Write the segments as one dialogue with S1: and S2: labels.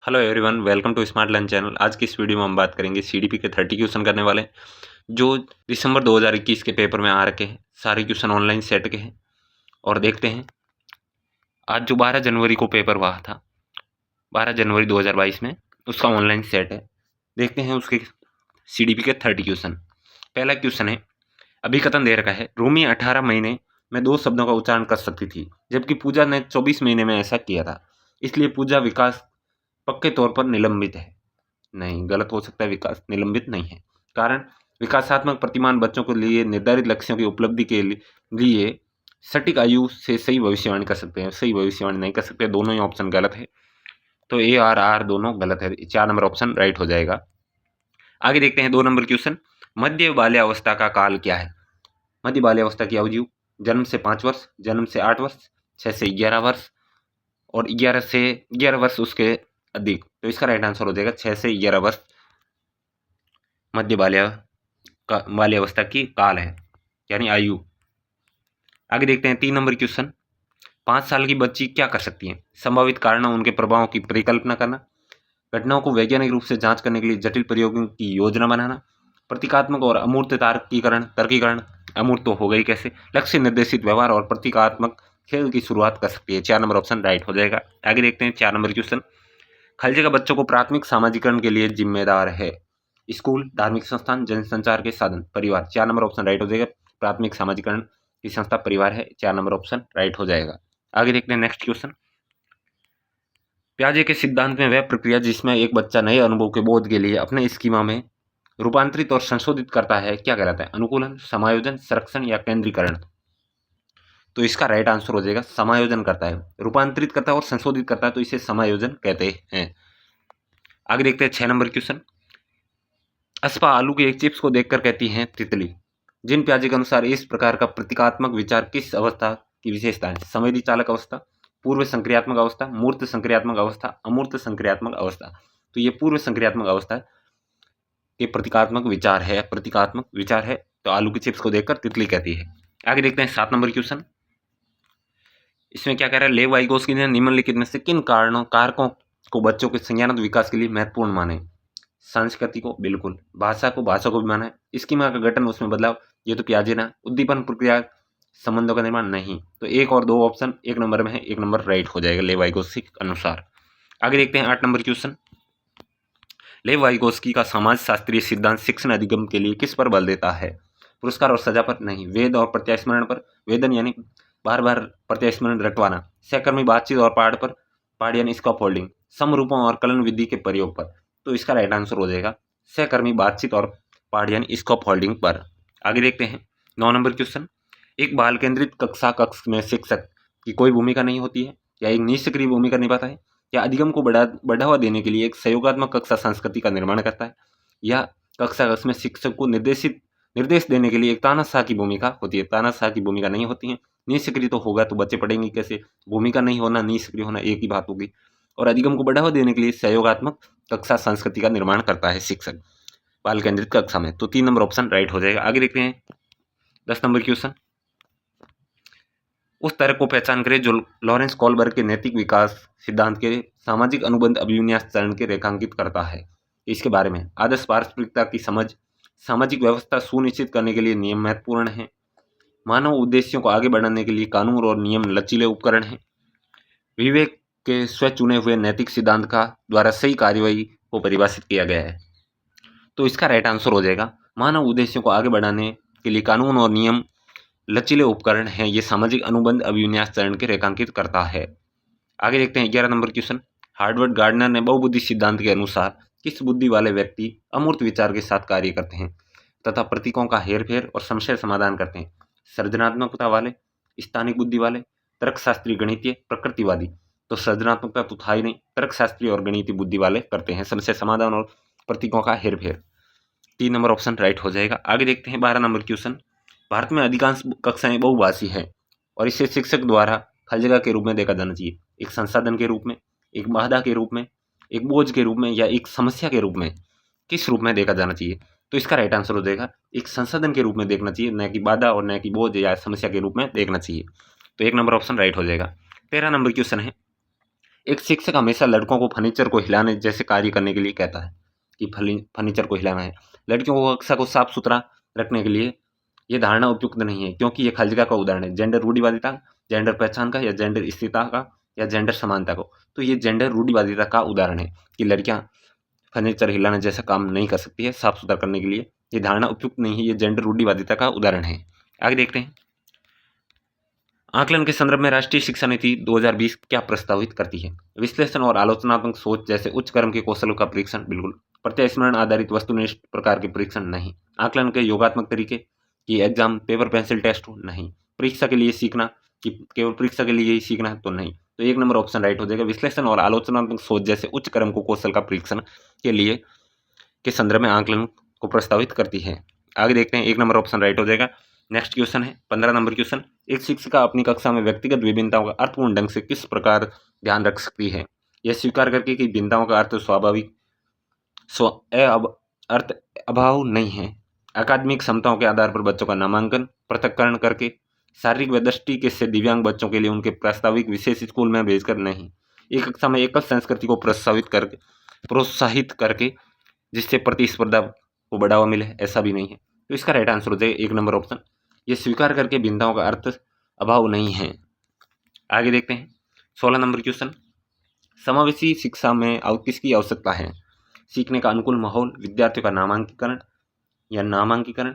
S1: Hello everyone, welcome to smart learn channel. आज की इस वीडियो में हम बात करेंगे सीडीपी के 30 क्वेश्चन करने वाले हैं जो दिसंबर 2021 के पेपर में आ रखे हैं। सारे क्वेश्चन ऑनलाइन सेट के हैं और देखते हैं आज जो 12 जनवरी को पेपर हुआ था, 12 जनवरी 2022 में उसका ऑनलाइन सेट है। देखते हैं उसके सीडीपी के 30 क्वेश्चन। पहला क्वेश्चन है, अभिकथन दे रखा है, रूमी 18 महीने में 2 शब्दों का उच्चारण कर सकती थी जबकि पूजा ने 24 महीने में ऐसा किया था, इसलिए पूजा विकास पक्के तौर पर निलंबित है। नहीं, गलत हो सकता है, विकास निलंबित नहीं है। कारण, विकासात्मक प्रतिमान बच्चों के लिए निर्धारित लक्ष्यों की उपलब्धि के लिए सटीक आयु से सही भविष्यवाणी कर सकते हैं, सही भविष्यवाणी नहीं कर सकते। दोनों ही ऑप्शन गलत है, तो ए और आर दोनों गलत है। 4 नंबर ऑप्शन राइट हो जाएगा। आगे देखते हैं 2 नंबर क्वेश्चन, मध्य बाल्यावस्था का काल क्या है? मध्य बाल्यावस्था की अवधि जन्म से 5 वर्ष, जन्म से 8 वर्ष, 6 से 11 वर्ष और 11 से 11 वर्ष उसके अधिक। तो इसका राइट आंसर हो जाएगा 6 से 11 वर्ष मध्य बाल्यावस्था की काल है, यानी आयु। आगे देखते हैं 3 नंबर क्वेश्चन, 5 साल की बच्ची क्या कर सकती है? संभावित कारण, उनके प्रभावों की परिकल्पना करना, घटनाओं को वैज्ञानिक रूप से जांच करने के लिए जटिल प्रयोगों की योजना बनाना, प्रतीकात्मक और अमूर्त तर्कीकरण, अमूर्त तो हो गई कैसे, लक्ष्य निर्देशित व्यवहार और प्रतीकात्मक खेल की शुरुआत कर सकती है। 4 नंबर ऑप्शन राइट हो जाएगा। आगे देखते हैं 4 नंबर क्वेश्चन, खलजे का बच्चों को प्राथमिक सामाजिकरण के लिए जिम्मेदार है? स्कूल, धार्मिक संस्थान, जनसंचार के साधन, परिवार। 4 नंबर ऑप्शन राइट हो जाएगा। प्राथमिक सामाजिकरण की संस्था परिवार है। 4 नंबर ऑप्शन राइट हो जाएगा। आगे देखते हैं नेक्स्ट क्वेश्चन, पियाजे के सिद्धांत में वह प्रक्रिया जिसमें एक बच्चा नए अनुभव के बोध के लिए अपने स्कीमा में रूपांतरित और संशोधित करता है क्या कहलाता है? अनुकूलन, समायोजन, संरक्षण या केंद्रीकरण। तो इसका राइट आंसर हो जाएगा समायोजन करता है। रूपांतरित करता है और संशोधित करता है तो इसे समायोजन कहते हैं। आगे देखते हैं 6 नंबर क्वेश्चन, अस्पा आलू के एक चिप्स को देखकर कहती हैं तितली, जिन प्याजे के अनुसार इस प्रकार का प्रतीकात्मक विचार किस अवस्था की विशेषता है? संवेदी चालक अवस्था, पूर्व संक्रियात्मक अवस्था, मूर्त संक्रियात्मक अवस्था, अमूर्त संक्रियात्मक अवस्था। तो ये पूर्व संक्रियात्मक अवस्था के प्रतीकात्मक विचार है, प्रतीकात्मक विचार है। तो आलू के चिप्स को देखकर तितली कहती है। आगे देखते हैं 7 नंबर क्वेश्चन, इसमें क्या कह रहा है, लेव वाइगोस्की ने निम्नलिखित में से किन कारकों को बच्चों के संज्ञानात्मक विकास के लिए महत्वपूर्ण माने? संस्कृति को, बिल्कुल। भाषा को भी माना है। स्कीमा का गठन, उसमें बदलाव, ये तो पियाजे ना। उद्दीपन प्रक्रिया, संबंधों का निर्माण, नहीं। तो 1 और 2 ऑप्शन 1 नंबर में है, 1 नंबर राइट हो जाएगा लेव वाइगोस्की के अनुसार। आगे देखते हैं 8 नंबर क्वेश्चन, लेव वाइगोस्की का समाज शास्त्रीय सिद्धांत शिक्षण अधिगम के लिए किस पर बल देता है? पुरस्कार और सजा पर, नहीं। वेद और प्रत्यास्मरण पर, वेदन यानी बार बार प्रत्यास्मरण रटवाना, सहकर्मी बातचीत और पाठ यानी स्कैफोल्डिंग, समरूपों और कलन विधि के प्रयोग पर। तो इसका राइट आंसर हो जाएगा सहकर्मी बातचीत और पाठ यानी स्कैफोल्डिंग पर। आगे देखते हैं 9 नंबर क्वेश्चन, एक बाल केंद्रित कक्ष में शिक्षक की कोई भूमिका नहीं होती है, या एक निष्क्रिय भूमिका निभाता है, या अधिगम को बढ़ावा देने के लिए एक सहयोगात्मक कक्षा संस्कृति का निर्माण करता है, या कक्षा कक्ष में शिक्षक को निर्देश देने के लिए एक तानाशाह की भूमिका होती है। तानाशाह की भूमिका नहीं होती है। निष्क्रिय तो होगा तो बच्चे पढ़ेंगे कैसे? भूमिका नहीं होना, निष्क्रिय होना एक ही बात होगी। और अधिगम को बढ़ावा देने के लिए सहयोगात्मक कक्षा संस्कृति का निर्माण करता है शिक्षक बाल केंद्रित कक्षा में। तो 3 नंबर ऑप्शन राइट हो जाएगा। आगे देखते हैं 10 नंबर क्वेश्चन, उस तरह को पहचान करें जो लॉरेंस कोलबर्ग के नैतिक विकास सिद्धांत के सामाजिक अनुबंध अभिविन्यास चरण के रेखांकित करता है। इसके बारे में, आदर्श पारस्परिकता की समझ, सामाजिक व्यवस्था सुनिश्चित करने के लिए नियम महत्वपूर्ण है, मानव उद्देश्यों को आगे बढ़ाने के लिए कानून और नियम लचीले उपकरण हैं, विवेक के स्वचुने हुए नैतिक सिद्धांत का द्वारा सही कार्यवाही को परिभाषित किया गया है। तो इसका राइट आंसर हो जाएगा मानव उद्देश्यों को आगे बढ़ाने के लिए कानून और नियम लचीले उपकरण हैं, ये सामाजिक अनुबंध अभिविन्यास चरण के रेखांकित करता है। आगे देखते हैं 11 नंबर क्वेश्चन, हार्वर्ड गार्डनर ने बहुबुद्धि सिद्धांत के अनुसार किस बुद्धि वाले व्यक्ति अमूर्त विचार के साथ कार्य करते हैं तथा प्रतीकों का हेरफेर और समस्या समाधान करते हैं? सृजनात्मकता वाले, स्थानिक बुद्धि वाले, तर्कशास्त्री, गणितीय, प्रकृतिवादी। तो सृजनात्मकता तो था ही नहीं, तर्कशास्त्री और गणितीय बुद्धि वाले करते हैं समस्या समाधान और प्रतीकों का हेरफेर। 3 नंबर ऑप्शन राइट हो जाएगा। आगे देखते हैं 12 नंबर क्वेश्चन, भारत में अधिकांश कक्षाएं बहुभाषी हैं और इसे शिक्षक द्वारा हर जगह के रूप में देखा जाना चाहिए, एक संसाधन के रूप में, एक बाधा के रूप में, एक बोझ के रूप में, या एक समस्या के रूप में? किस रूप में देखा जाना चाहिए? तो इसका राइट आंसर हो जाएगा एक संसाधन के रूप में देखना चाहिए, न कि बाधा और न कि बोझ या समस्या के रूप में देखना चाहिए। तो 1 नंबर ऑप्शन राइट हो जाएगा। 13 नंबर क्वेश्चन है, एक शिक्षक हमेशा लड़कों को फर्नीचर को हिलाने जैसे कार्य करने के लिए कहता है कि फर्नीचर को हिलाना है। लड़कियों को कक्षा को साफ सुथरा रखने के लिए ये धारणा उपयुक्त नहीं है, क्योंकि ये खलजिगा का उदाहरण है। जेंडर रूढ़िवादिता, जेंडर पहचान का, या जेंडर स्थिरता का, या जेंडर समानता को। तो ये जेंडर रूढ़िवादिता का उदाहरण है कि लड़कियां फर्नीचर हिलाना जैसा काम नहीं कर सकती है साफ सुथरा करने के लिए। ये धारणा उपयुक्त नहीं है, ये जेंडर रूढ़िवादिता का उदाहरण है। आगे देखते हैं, आकलन के संदर्भ में राष्ट्रीय शिक्षा नीति 2020 क्या प्रस्तावित करती है? विश्लेषण और आलोचनात्मक सोच जैसे उच्च क्रम के कौशलों का परीक्षण, बिल्कुल। प्रत्यास्मरण आधारित वस्तुनिष्ठ प्रकार के परीक्षण, नहीं। आकलन के योगात्मक तरीके कि एग्जाम, पेपर, पेंसिल टेस्ट हो, नहीं। परीक्षा के लिए सीखना कि केवल परीक्षा के लिए ही सीखना है, तो नहीं। तो 1 नंबर ऑप्शन राइट हो जाएगा। विश्लेषण और आलोचनात्मक सोच जैसे उच्च क्रम को कौशल का परीक्षण के लिए के संदर्भ में आकलन को प्रस्तावित करती है। आगे देखते हैं, 1 नंबर ऑप्शन राइट हो जाएगा। नेक्स्ट क्वेश्चन है 15 नंबर क्वेश्चन, एक शिक्षिका अपनी कक्षा में व्यक्तिगत विभिन्नताओं का अर्थपूर्ण ढंग से किस प्रकार ध्यान रख सकती है? यह स्वीकार करके कि भिन्नताओं का अर्थ स्वाभाविक अर्थ अभाव नहीं है। अकादमिक क्षमताओं के आधार पर बच्चों का नामांकन पृथक्करण करके, शारीरिक व दृष्टि से दिव्यांग बच्चों के लिए उनके प्रास्ताविक विशेष स्कूल में भेजकर, नहीं। एक कक्षा में एकल संस्कृति को प्रोत्साहित करके जिससे प्रतिस्पर्धा को बढ़ावा मिले, ऐसा भी नहीं है। तो इसका राइट आंसर हो जाएगा 1 नंबर ऑप्शन, ये स्वीकार करके भिन्नताओं का अर्थ अभाव नहीं है। आगे देखते हैं 16 नंबर क्वेश्चन, समावेशी शिक्षा में किसकी आवश्यकता है? सीखने का अनुकूल माहौल, विद्यार्थियों का नामांकीकरण,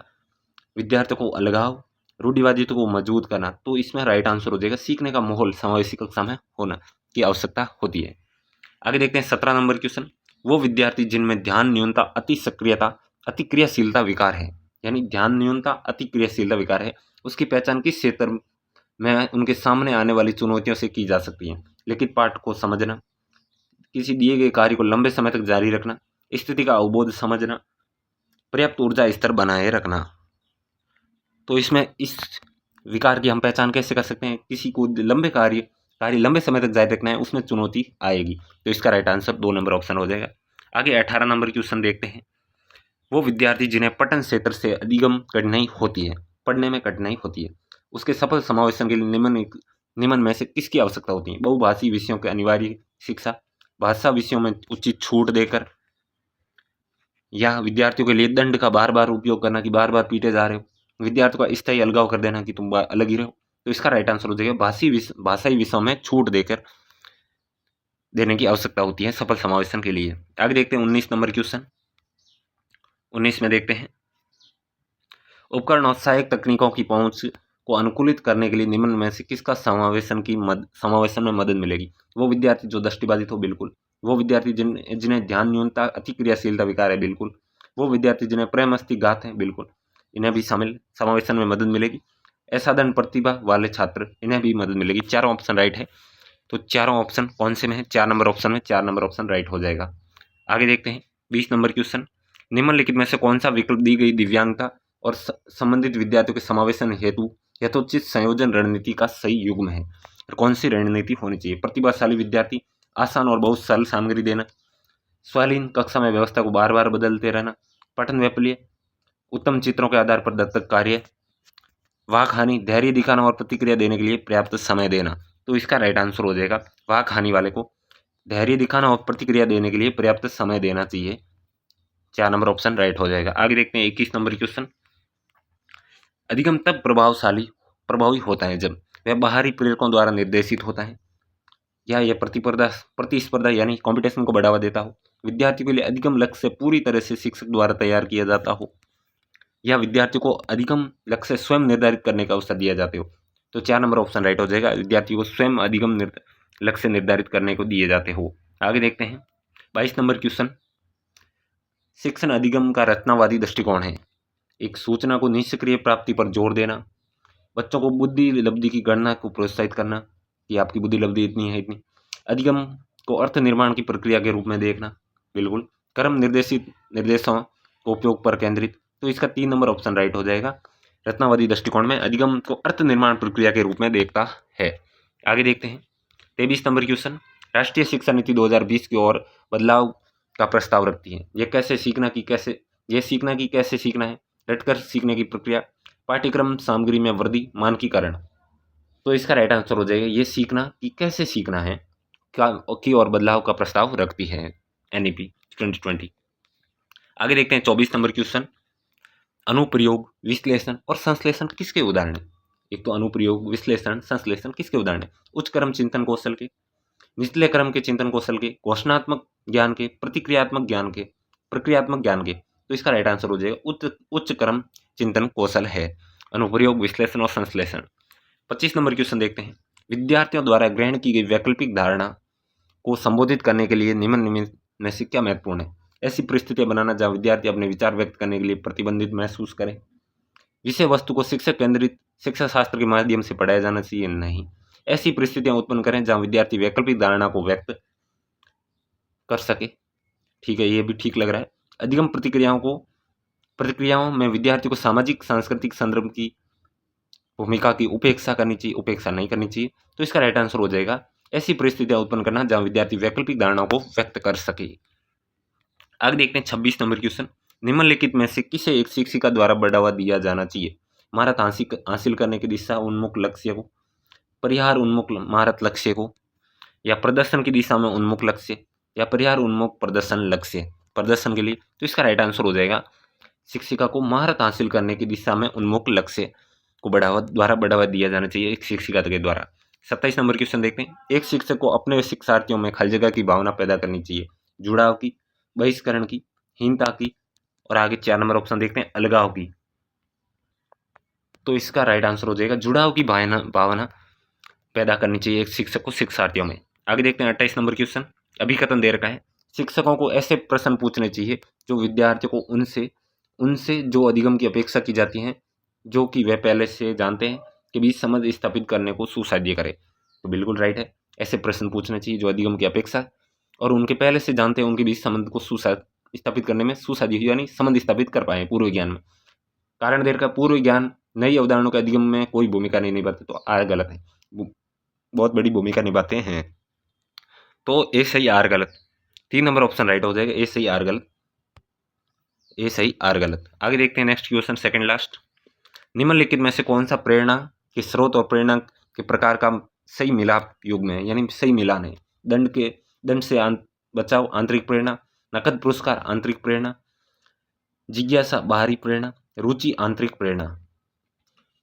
S1: विद्यार्थियों को अलगाव, रूढ़िवादिता को मजबूत करना। तो इसमें राइट आंसर हो जाएगा सीखने का माहौल समावेशी कक्षा में होना की आवश्यकता होती है। आगे देखते हैं 17 नंबर क्वेश्चन, वो विद्यार्थी जिनमें ध्यान न्यूनता, अति सक्रियता, अति क्रियाशीलता विकार है, यानी ध्यान न्यूनता, अति क्रियाशीलता विकार है, उसकी पहचान किस क्षेत्र में उनके सामने आने वाली चुनौतियों से की जा सकती है? लिखित पाठ को समझना, किसी दिए गए कार्य को लंबे समय तक जारी रखना, स्थिति का अवबोध समझना, पर्याप्त ऊर्जा स्तर बनाए रखना। तो इसमें इस विकार की हम पहचान कैसे कर सकते हैं? किसी को कार्य लंबे समय तक जारी रखना है, उसमें चुनौती आएगी। तो इसका राइट आंसर 2 नंबर ऑप्शन हो जाएगा। आगे 18 नंबर क्वेश्चन देखते हैं, वो विद्यार्थी जिन्हें पठन क्षेत्र से अधिगम कठिनाई होती है, पढ़ने में कठिनाई होती है, उसके सफल समावेशन के लिए निम्न में से किसकी आवश्यकता होती है? बहुभाषी विषयों के अनिवार्य शिक्षा, भाषा विषयों में उचित छूट देकर, या विद्यार्थियों के लिए दंड का बार बार उपयोग करना कि बार बार पीटे जा रहे हो, विद्यार्थियों का स्थायी अलगाव कर देना कि तुम अलग ही रहो। तो इसका राइट आंसर हो जाएगा भाषाई विषयों में छूट देने की आवश्यकता होती है सफल समावेशन के लिए। आगे देखते हैं 19 नंबर क्वेश्चन, 19 में देखते हैं, उपकरण और सहायक तकनीकों की पहुंच को अनुकूलित करने के लिए निम्न में से किसका समावेशन में मदद मिलेगी? वो विद्यार्थी जो दृष्टिबाधित हो, बिल्कुल। वो विद्यार्थी जिन्हें ध्यान न्यूनता, अति क्रियाशीलता विकार है, बिल्कुल। वो विद्यार्थी जिन्हें प्रेम घात है, बिल्कुल, इन्हें भी समावेशन में मदद मिलेगी। असाधारण प्रतिभा वाले छात्र, इन्हें भी मदद मिलेगी। चारों ऑप्शन राइट है। तो चारों ऑप्शन कौन से में है? 4 नंबर ऑप्शन में 4 नंबर ऑप्शन राइट हो जाएगा। आगे देखते हैं 20 नंबर क्वेश्चन, निम्नलिखित में से कौन सा विकल्प दी गई दिव्यांगता और संबंधित विद्यार्थियों के समावेशन हेतु यथोचित संयोजन रणनीति का सही युग्म है? और कौन सी रणनीति होनी चाहिए? प्रतिभाशाली विद्यार्थी, आसान और बहुत सरल सामग्री देना, स्वालीन कक्षा में व्यवस्था को बार बार बदलते रहना, पठन वैफल्य, उत्तम चित्रों के आधार पर दत्तक कार्य, वाक हानि, धैर्य दिखाना और प्रतिक्रिया देने के लिए पर्याप्त समय देना। तो इसका राइट आंसर हो जाएगा वाक हानि वाले को धैर्य दिखाना और प्रतिक्रिया देने के लिए पर्याप्त समय देना चाहिए। 4 नंबर ऑप्शन राइट हो जाएगा। आगे देखते हैं 21 नंबर क्वेश्चन, अधिगम तब प्रभावी होता है जब वह बाहरी प्रेरकों द्वारा निर्देशित होता है, या यह प्रतिस्पर्धा यानी कंपटीशन को बढ़ावा देता हो, विद्यार्थी के लिए अधिगम लक्ष्य से पूरी तरह से शिक्षक द्वारा तैयार किया जाता हो, या विद्यार्थी को अधिगम लक्ष्य स्वयं निर्धारित करने का अवसर दिया जाते हो। तो 4 नंबर ऑप्शन राइट हो जाएगा, विद्यार्थी को स्वयं अधिगम लक्ष्य निर्धारित करने को दिए जाते हो। आगे देखते हैं 22 नंबर क्वेश्चन, शिक्षण अधिगम का रचनावादी दृष्टिकोण है। एक सूचना को निष्क्रिय प्राप्ति पर जोर देना, बच्चों को बुद्धि लब्धि की गणना को प्रोत्साहित करना कि आपकी बुद्धि लब्धि इतनी है इतनी, अधिगम को अर्थ निर्माण की प्रक्रिया के रूप में देखना, बिल्कुल, कर्म निर्देशित निर्देशों को उपयोग पर केंद्रित। तो इसका 3 नंबर ऑप्शन राइट हो जाएगा, रचनावादी दृष्टिकोण में अधिगम को अर्थ निर्माण प्रक्रिया के रूप में देखता है। आगे देखते हैं 23 नंबर क्वेश्चन, राष्ट्रीय शिक्षा नीति 2020 की ओर बदलाव का प्रस्ताव रखती है। यह सीखना की कैसे सीखना है, रटकर सीखने की प्रक्रिया, पाठ्यक्रम सामग्री में वृद्धि, मानकीकरण। तो इसका राइट आंसर हो जाएगा ये सीखना कि कैसे सीखना है, की और बदलाव का प्रस्ताव रखती है NEP 2020। आगे देखते हैं 24 नंबर क्वेश्चन, अनुप्रयोग, विश्लेषण और संश्लेषण किसके उदाहरण हैं? एक तो अनुप्रयोग, विश्लेषण, संश्लेषण किसके उदाहरण हैं? उच्च क्रम चिंतन कौशल के, निचले क्रम के चिंतन कौशल के, घोषणात्मक ज्ञान के, प्रतिक्रियात्मक ज्ञान के, प्रक्रियात्मक ज्ञान के। तो इसका राइट आंसर हो जाएगा उच्च क्रम चिंतन कौशल है अनुप्रयोग, विश्लेषण और संश्लेषण। 25 नंबर क्वेश्चन देखते हैं, विद्यार्थियों द्वारा ग्रहण की गई वैकल्पिक धारणा को संबोधित करने के लिए निम्न में से क्या महत्वपूर्ण है? ऐसी परिस्थितियां बनाना जहां विद्यार्थी अपने विचार व्यक्त करने के लिए प्रतिबंधित महसूस करें। विषय वस्तु को शिक्षक केंद्रित शिक्षा शास्त्र के माध्यम से पढ़ाया जाना चाहिए? नहीं। ऐसी परिस्थितियां उत्पन्न करें जहां विद्यार्थी वैकल्पिक धारणा को व्यक्त कर सके। ठीक है, ये भी ठीक लग रहा है। अधिगम प्रतिक्रियाओं में विद्यार्थी को सामाजिक सांस्कृतिक संदर्भ की भूमिका की उपेक्षा करनी चाहिए, उपेक्षा नहीं करनी चाहिए। तो इसका राइट आंसर हो जाएगा ऐसी परिस्थितियां उत्पन्न करना जहां विद्यार्थी वैकल्पिक धारणाओं को व्यक्त कर सके। आगे देखते हैं 26 नंबर क्वेश्चन, निम्नलिखित में से किसे एक शिक्षिका द्वारा बढ़ावा दिया जाना चाहिए? महारत हासिल करने की दिशा उन्मुख लक्ष्य को, परिहार उन्मुख महारत लक्ष्य को, या प्रदर्शन की दिशा में उन्मुख लक्ष्य, या परिहार उन्मुख प्रदर्शन लक्ष्य, प्रदर्शन के लिए। तो इसका राइट आंसर हो जाएगा शिक्षिका को महारत हासिल करने की दिशा में उन्मुख लक्ष्य को बढ़ावा दिया जाना चाहिए एक शिक्षिका के द्वारा। 27 नंबर क्वेश्चन देखते हैं, एक शिक्षक को अपने शिक्षार्थियों में खल जगह की भावना पैदा करनी चाहिए, जुड़ाव की, बहिष्करण की, हीनता की, और आगे 4 नंबर ऑप्शन देखते हैं अलगाव की। तो इसका राइट आंसर हो जाएगा जुड़ाव की भावना पैदा करनी चाहिए एक शिक्षक को शिक्षार्थियों में। आगे देखते हैं 28 नंबर क्वेश्चन, अभिकथन दे रखा है, शिक्षकों को ऐसे प्रश्न पूछने चाहिए जो विद्यार्थियों को उनसे जो अधिगम की अपेक्षा की जाती है, जो कि वे पहले से जानते हैं, के बीच समझ स्थापित करने को सुसाध्य करे। तो बिल्कुल राइट है, ऐसे प्रश्न पूछने चाहिए जो अधिगम की अपेक्षा और उनके पहले से जानते हैं उनके बीच संबंध को स्थापित करने में सुसाध्य, यानी संबंध स्थापित कर पाए पूर्व ज्ञान में। कारण देर का पूर्व ज्ञान नई अवधारणाओं के अधिगम में कोई भूमिका नहीं निभाते, तो आर गलत है, बहुत बड़ी भूमिका निभाते हैं। तो ए सही आर गलत, 3 नंबर ऑप्शन राइट हो जाएगा, ए सही आर गलत, ए सही आर गलत। आगे देखते हैं नेक्स्ट क्वेश्चन, सेकंड लास्ट, निम्नलिखित में से कौन सा प्रेरणा के स्रोत और प्रेरणा के प्रकार का सही मिलाप युग्म है, यानी सही मिलान है? दंड से बचाव आंतरिक प्रेरणा, नकद पुरस्कार आंतरिक प्रेरणा, जिज्ञासा बाहरी प्रेरणा, रुचि आंतरिक प्रेरणा।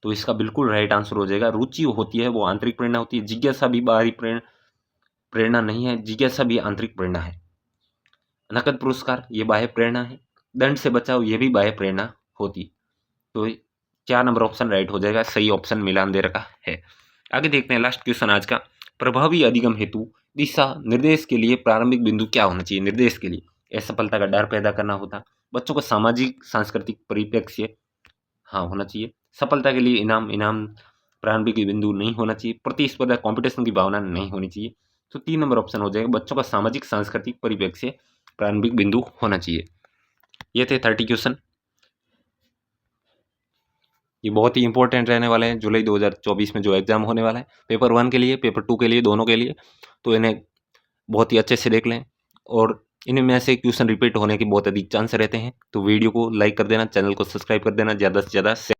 S1: तो इसका बिल्कुल राइट आंसर हो जाएगा रुचि होती है वो आंतरिक प्रेरणा होती है, जिज्ञासा भी बाहरी प्रेरणा नहीं है, जिज्ञासा भी आंतरिक प्रेरणा है। नकद पुरस्कार ये बाह्य प्रेरणा है, दंड से बचाव ये भी बाह्य प्रेरणा होती। तो 4 नंबर ऑप्शन राइट हो जाएगा, सही ऑप्शन मिलान दे रखा है। आगे देखते हैं लास्ट क्वेश्चन आज का, प्रभावी अधिगम हेतु दिशा निर्देश के लिए प्रारंभिक बिंदु क्या होना चाहिए? निर्देश के लिए असफलता का डर पैदा करना होता, बच्चों को सामाजिक सांस्कृतिक परिप्रेक्ष्य होना चाहिए, सफलता के लिए इनाम प्रारंभिक बिंदु नहीं होना चाहिए, प्रतिस्पर्धा कॉम्पिटिशन की भावना नहीं होनी चाहिए। तो 3 नंबर ऑप्शन हो जाएगा, बच्चों का सामाजिक सांस्कृतिक परिप्रेक्ष्य प्रारंभिक बिंदु होना चाहिए। ये थे 30 क्वेश्चन, ये बहुत ही इंपॉर्टेंट रहने वाले हैं जुलाई 2024 में जो एग्जाम होने वाला है, पेपर 1 के लिए, पेपर 2 के लिए, दोनों के लिए। तो इन्हें बहुत ही अच्छे से देख लें, और इनमें से क्वेश्चन रिपीट होने के बहुत अधिक चांस रहते हैं। तो वीडियो को लाइक कर देना, चैनल को सब्सक्राइब कर देना, ज़्यादा से ज़्यादा